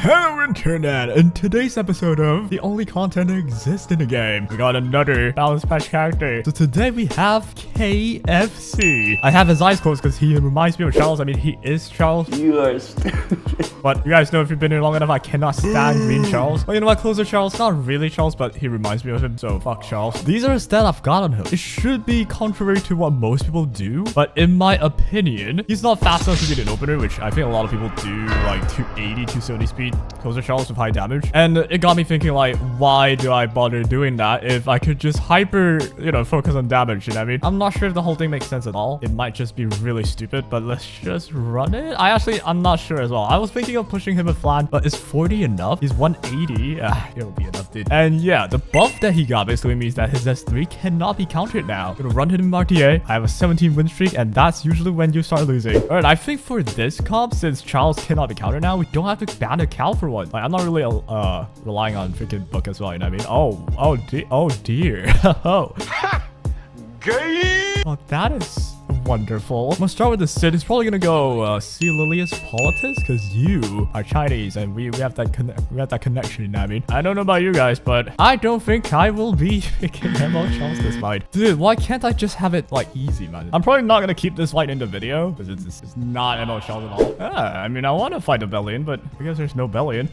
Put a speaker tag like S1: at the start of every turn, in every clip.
S1: Hello internet! In today's episode of the only content that exists in the game, we got another Balance Patch character. So today we have KFC. I have his eyes closed because he reminds me of Charles. I mean, he is Charles.
S2: You are stupid.
S1: But you guys know if you've been here long enough, I cannot stand green Charles. Well, you know what? Closer Charles. Not really Charles, but he reminds me of him. So fuck Charles. These are the stats I've got on him. It should be contrary to what most people do, but in my opinion, he's not fast enough to get an opener, which I think a lot of people do, like 280, 270 speed. Closer Charles with high damage. And it got me thinking, like, why do I bother doing that if I could just hyper, focus on damage, you know what I mean? I'm not sure if the whole thing makes sense at all. It might just be really stupid, but let's just run it. I'm not sure as well. I was thinking of pushing him with flan, but is 40 enough? He's 180. It'll be enough, dude. And yeah, the buff that he got basically means that his S3 cannot be countered now. I'm gonna run him in RTA. I have a 17 win streak, and that's usually when you start losing. Alright, I think for this comp, since Charles cannot be countered now, we don't have to ban a cow for one. Like, I'm not really relying on freaking book as well, you know what I mean? Oh dear. Oh.
S3: Gay.
S1: Oh, that is wonderful. I'm gonna start with the Sid. He's probably gonna go see lolis politis because you are Chinese and we have that connection, you know what I mean? I don't know about you guys, but I don't think I will be picking ML Charles this fight. Dude, why can't I just have it like easy, man? I'm probably not gonna keep this fight in the video because it's not ML Charles at all. I mean, I want to fight a Bellion, but I guess there's no Bellion.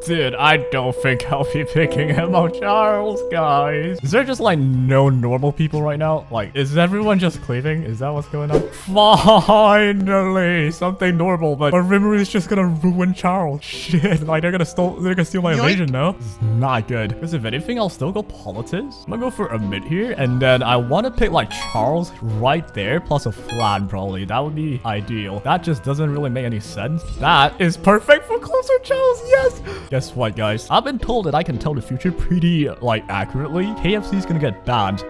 S1: Dude, I don't think I'll be picking ML Charles, guys. Is there just like no normal people right now? Like, is everyone just cleaving? Is that what's going on? Finally, something normal, but Rimuru is just gonna ruin Charles. Shit, like they're gonna steal my invasion now. This is not good. Because if anything, I'll still go Politis. I'm gonna go for a mid here, and then I want to pick like Charles right there, plus a flan probably. That would be ideal. That just doesn't really make any sense. That is perfect for closer Charles. Yes. Guess what, guys? I've been told that I can tell the future pretty like accurately. KFC is gonna get banned.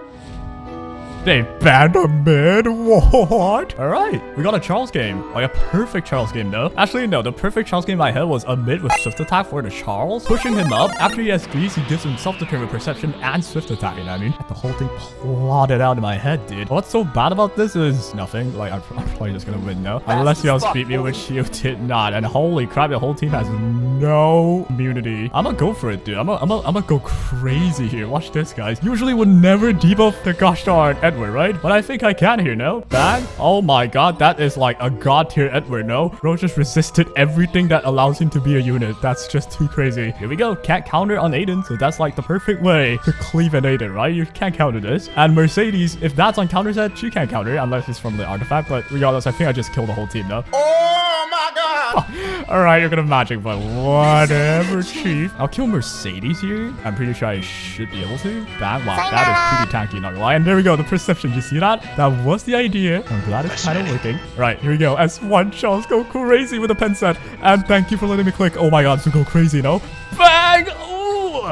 S1: They banned a mid? What? Alright, we got a Charles game. Like a perfect Charles game though. Actually, no, the perfect Charles game I had was a mid with swift attack for the Charles. Pushing him up. After he has threes, he gives him self-determined perception and swift attack, you know what I mean? The whole thing plotted out in my head, dude. What's so bad about this is nothing. Like, I'm probably just gonna win now. Unless you outspeed me, which you did not. And holy crap, the whole team has no immunity. I'm gonna go for it, dude. I'm gonna go crazy here. Watch this, guys. Usually would never debuff the gosh darn Edward, right? But I think I can here, no? Bang. Oh my god, that is like a god tier Edward, no? Bro just resisted everything that allows him to be a unit. That's just too crazy. Here we go. Can't counter on Aiden, so that's like the perfect way to cleave an Aiden, right? You can't counter this. And Mercedes, if that's on counter set, she can't counter unless it's from the artifact. But regardless, I think I just killed the whole team, no?
S3: Oh my god.
S1: Alright, you're gonna magic, but whatever, chief. I'll kill Mercedes here. I'm pretty sure I should be able to. Wow, that is pretty tanky, not gonna lie. And there we go, the perception. You see that? That was the idea. I'm glad it's kind of working. Right, here we go. S1 Charles, go crazy with the pen set. And thank you for letting me click. Oh my god, so go crazy, no? Bang! Ooh!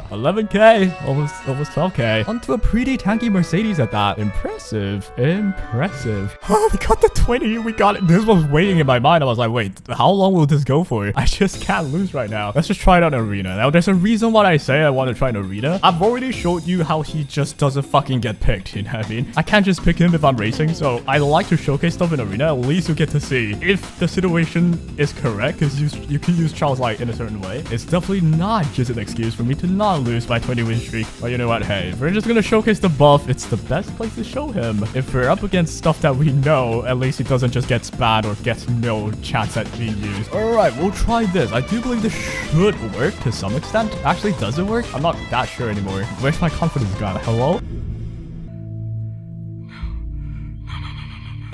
S1: 11k, almost 12k. Onto a pretty tanky Mercedes at that. Impressive. Oh, we got the 20. We got it. This was waiting in my mind. I was like, wait, how long will this go for? I just can't lose right now. Let's just try it out in arena. Now, there's a reason why I say I want to try an arena. I've already showed you how he just doesn't fucking get picked, you know what I mean? I can't just pick him if I'm racing, so I like to showcase stuff in arena. At least you get to see if the situation is correct, because you can use Charles like in a certain way. It's definitely not just an excuse for me to not lose by 20 win streak. But you know what? Hey, if we're just gonna showcase the buff, it's the best place to show him. If we're up against stuff that we know, at least he doesn't just get spammed or gets no chance at being used. Alright, we'll try this. I do believe this should work to some extent. Actually, does it work? I'm not that sure anymore. Where's my confidence gone? Hello?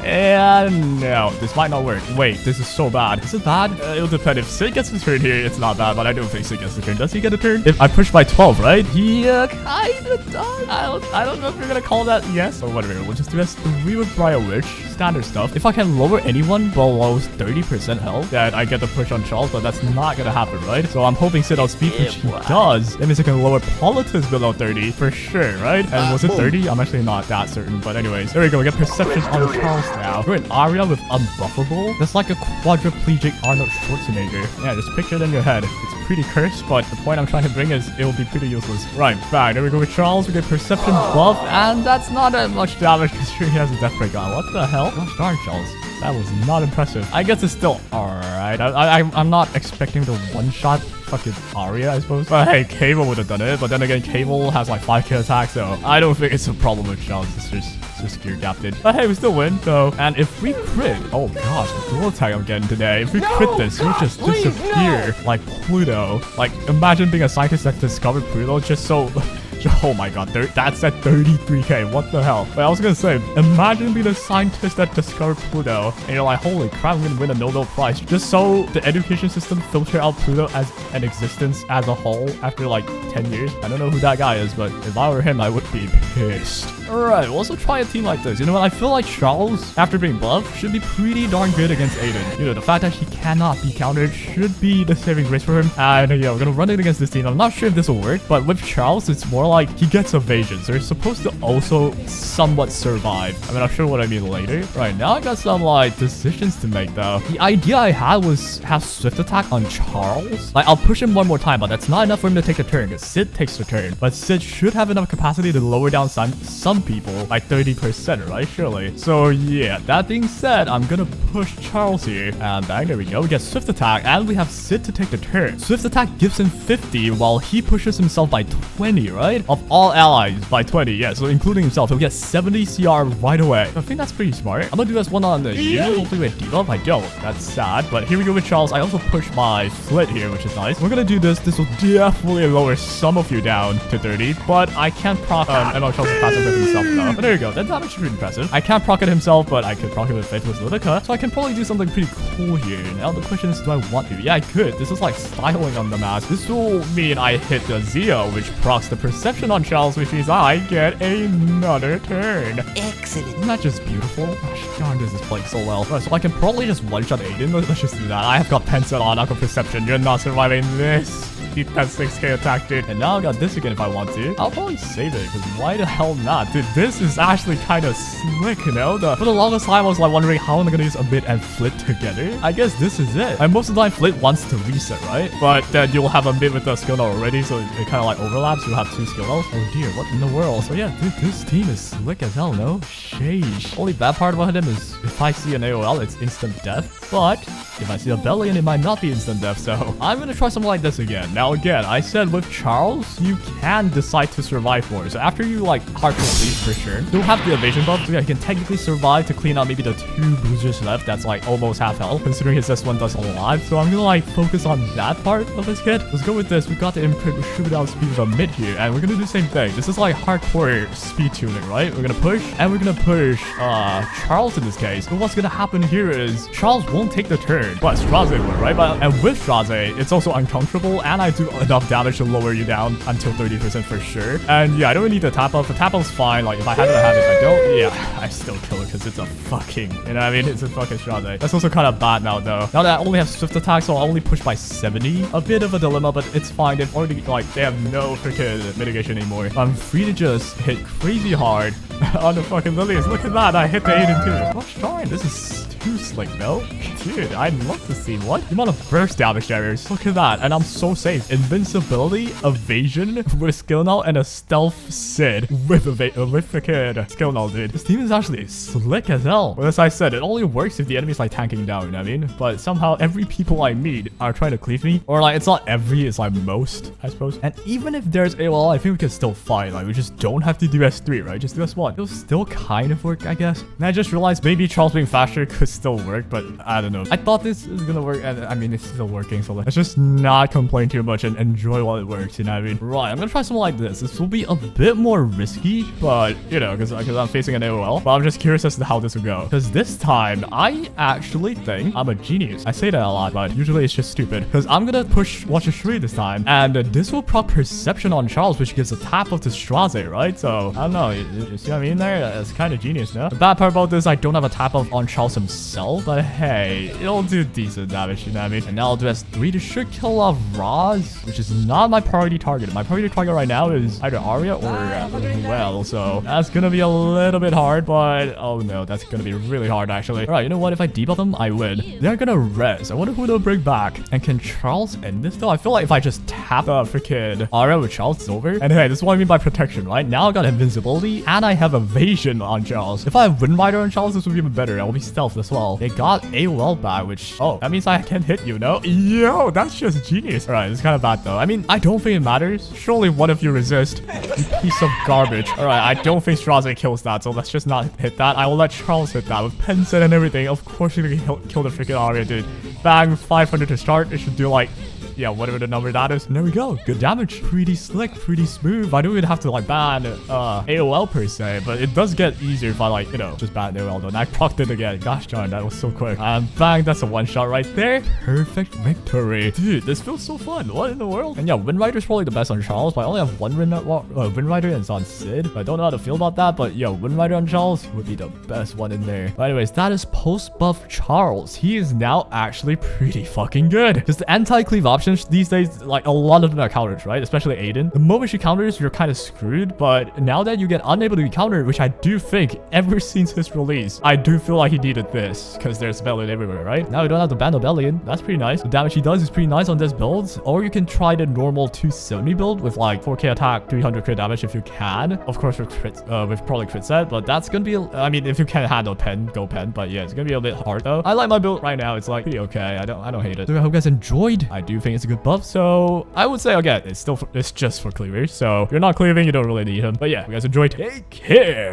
S1: And no, this might not work. Wait, this is so bad. Is it bad? It'll depend. If Sid gets his turn here, it's not bad, but I don't think Sid gets the turn. Does he get a turn? If I push by 12, right? He kind of does. I don't know if you're gonna call that yes or whatever. We'll just do S3 with Briar Witch. Standard stuff. If I can lower anyone below 30% health, then I get the push on Charles, but that's not gonna happen, right? So I'm hoping Sid outspeed, which he does. That means I can lower Politis below 30 for sure, right? And was it 30? I'm actually not that certain, but anyways. There we go. We get perception on Charles now. We're an Aria with Unbuffable. That's like a quadriplegic Arnold Schwarzenegger. Yeah, just picture it in your head. It's pretty cursed, but the point I'm trying to bring is it will be pretty useless. Right, back. There we go with Charles. We get perception buff, and that's not that much damage because he has a death break on. What the hell? Gosh darn, Charles. That was not impressive. I guess it's still alright. right? I'm not expecting the one-shot fucking Arya, I suppose. But hey, Cable would have done it. But then again, Cable has like 5k attack, so I don't think it's a problem with Charles. It's just gear gapped. But hey, we still win, so. And if we crit, oh gosh, the dual attack I'm getting today. If we crit this, we'll just disappear like Pluto. Like, imagine being a scientist that discovered Pluto just so. Oh my god, that's at 33k. What the hell? But I was gonna say, imagine being a scientist that discovered Pluto, and you're like, holy crap, I'm gonna win a Nobel Prize. Just so the education system filter out Pluto as an existence as a whole after like 10 years. I don't know who that guy is, but if I were him, I would be pissed. Alright, we'll also try a team like this. You know what? I feel like Charles, after being buffed, should be pretty darn good against Aiden. You know, the fact that he cannot be countered should be the saving grace for him. And yeah, we're gonna run it against this team. I'm not sure if this will work, but with Charles, it's more like he gets evasion, so he's supposed to also somewhat survive. I mean, I'll show what I mean later. Right, now I got some like decisions to make though. The idea I had was have swift attack on Charles. Like, I'll push him one more time, but that's not enough for him to take a turn, because Sid takes the turn. But Sid should have enough capacity to lower down some people by 30%, right? Surely. So yeah, that being said, I'm gonna push Charles here. And bang, there we go. We get swift attack, and we have Sid to take the turn. Swift attack gives him 50, while he pushes himself by 20, right? Of all allies by 20, yeah, so including himself, he'll get 70 CR right away. I think that's pretty smart. I'm gonna do this one on the you. Hopefully with debuff. I don't. That's sad. But here we go with Charles. I also push my Flit here, which is nice. We're gonna do this. This will definitely lower some of you down to 30, but I can't proc ML Charles is passive with himself though. But there you go. That damage is pretty impressive. I can't proc it himself, but I could proc it with Faithless Lidica, so I can probably do something pretty cool here. Now the question is, do I want to? Yeah, I could. This is like styling on the mask. This will mean I hit the Zeo, which procs the perception on Charles, which means I get another turn.
S2: Excellent.
S1: Isn't that just beautiful? Gosh darn, this is playing so well. Right, so I can probably just one-shot Aiden. Let's just do that. I have got Pencil on. I've got Perception. You're not surviving this. Beat that 6k attack, dude. And now I got this again if I want to. I'll probably save it, because why the hell not? Dude, this is actually kind of slick, you know? For the longest time, I was like wondering how am I going to use Amit and Flit together? I guess this is it. And most of the time, Flit wants to reset, right? But then you'll have Amit with the skill node already, so it kind of like overlaps. You'll have 2 skill nodes. Oh dear, what in the world? So yeah, dude, this team is slick as hell, no? Sheesh. Only bad part about him is if I see an AOL, it's instant death. But if I see a Bellion, it might not be instant death, so I'm going to try something like this again. Now again, I said with Charles, you can decide to survive more. So after you like hardcore leave for sure, you'll have the evasion buff. So yeah, he can technically survive to clean out maybe the 2 boosters left. That's like almost half health, considering his S1 does a lot. So I'm gonna like focus on that part of his kit. Let's go with this. We got the imprint shoot-out speed of a mid here, and we're gonna do the same thing. This is like hardcore speed tuning, right? We're gonna push, and we're gonna push Charles in this case. But what's gonna happen here is Charles won't take the turn, but Straze will, right? And with Straze, it's also uncomfortable, and I do enough damage to lower you down until 30% for sure. And yeah, I don't really need the tap up. The tap up's fine. Like if I have it, I have it. If I don't, yeah, I still kill it because it's a fucking, you know what I mean? It's a fucking Straze. That's also kind of bad now though. Now that I only have swift attack, so I'll only push by 70. A bit of a dilemma, but it's fine. They've already like they have no freaking mitigation anymore. I'm free to just hit crazy hard on the fucking lilies. Look at that. I hit the 8 and 2. Gosh darn, this is too slick though. Dude, I'd love to see what? The amount of burst damage there is. Look at that. And I'm so safe. Invincibility, evasion with skill null, and a stealth Sid with freaking skill null, dude. This team is actually slick as hell. But as I said, it only works if the enemy's like tanking down, you know what I mean? But somehow every people I meet are trying to cleave me. Or like, it's not every, it's like most, I suppose. And even if there's AOL, I think we can still fight. Like, we just don't have to do S3, right? Just do S1. It'll still kind of work, I guess. And I just realized maybe Charles being faster could still work, but I don't know. I thought this is gonna work, and I mean, it's still working, so let's just not complain too much and enjoy while it works, you know what I mean? Right, I'm gonna try something like this. This will be a bit more risky, but, you know, because I'm facing an AOL, but I'm just curious as to how this will go. Because this time, I actually think I'm a genius. I say that a lot, but usually it's just stupid. Because I'm gonna push Watch a Shri this time, and this will proc Perception on Charles, which gives a tap up to Straze, right? So, I don't know, you see what I mean there? It's kind of genius, no? The bad part about this, I don't have a tap up on Charles himself, but hey, it'll do decent damage, you know what I mean? And now I'll do S3 to should kill off Roz, which is not my priority target. My priority target right now is either Arya or well, so that's gonna be a little bit hard, but oh no, that's gonna be really hard actually. All right, you know what? If I debuff them, I win. They're gonna res. I wonder who they'll bring back. And can Charles end this though? I feel like if I just tap the freaking Arya with Charles, it's over. And hey, this is what I mean by protection, right? Now I got invincibility and I have evasion on Charles. If I have Wind Rider on Charles, this would be even better. I will be stealthless as well. They got AOL back, which, oh, that means I can hit you, no? Yo, that's just genius. All right, it's kind of bad though. I mean, I don't think it matters. Surely one of you resist. You piece of garbage. All right, I don't think Straze kills that, so let's just not hit that. I will let Charles hit that with Penset and everything. Of course you're gonna kill the freaking Aria, dude. Bang, 500 to start. It should do like, yeah, whatever the number that is. And there we go. Good damage. Pretty slick, pretty smooth. I don't even have to like ban AOL per se, but it does get easier if I like, you know, just ban AOL though. And I procced it again. Gosh darn, that was so quick. And bang, that's a one shot right there. Perfect victory. Dude, this feels so fun. What in the world? And yeah, Windrider's probably the best on Charles, but I only have one Windrider and it's on Sid. I don't know how to feel about that, but yo, Windrider on Charles would be the best one in there. But anyways, that is post-buff Charles. He is now actually pretty fucking good. Because the anti-cleave options these days, like a lot of them are counters, right? Especially Aiden. The moment she counters, you're kind of screwed. But now that you get unable to be countered, which I do think ever since his release, I do feel like he needed this because there's Belian everywhere, right? Now you don't have to ban the Belian. That's pretty nice. The damage he does is pretty nice on this build. Or you can try the normal 270 build with like 4k attack, 300 crit damage if you can. Of course with crit, with probably crit set, but that's gonna be, I mean, if you can handle pen, go pen. But yeah, it's gonna be a bit hard though. I like my build right now. It's like pretty okay. I don't hate it. So I hope you guys enjoyed. I do think it's a good buff. So I would say again, it's just for cleavers. So if you're not cleaving, you don't really need him. But yeah, if you guys enjoyed, take care.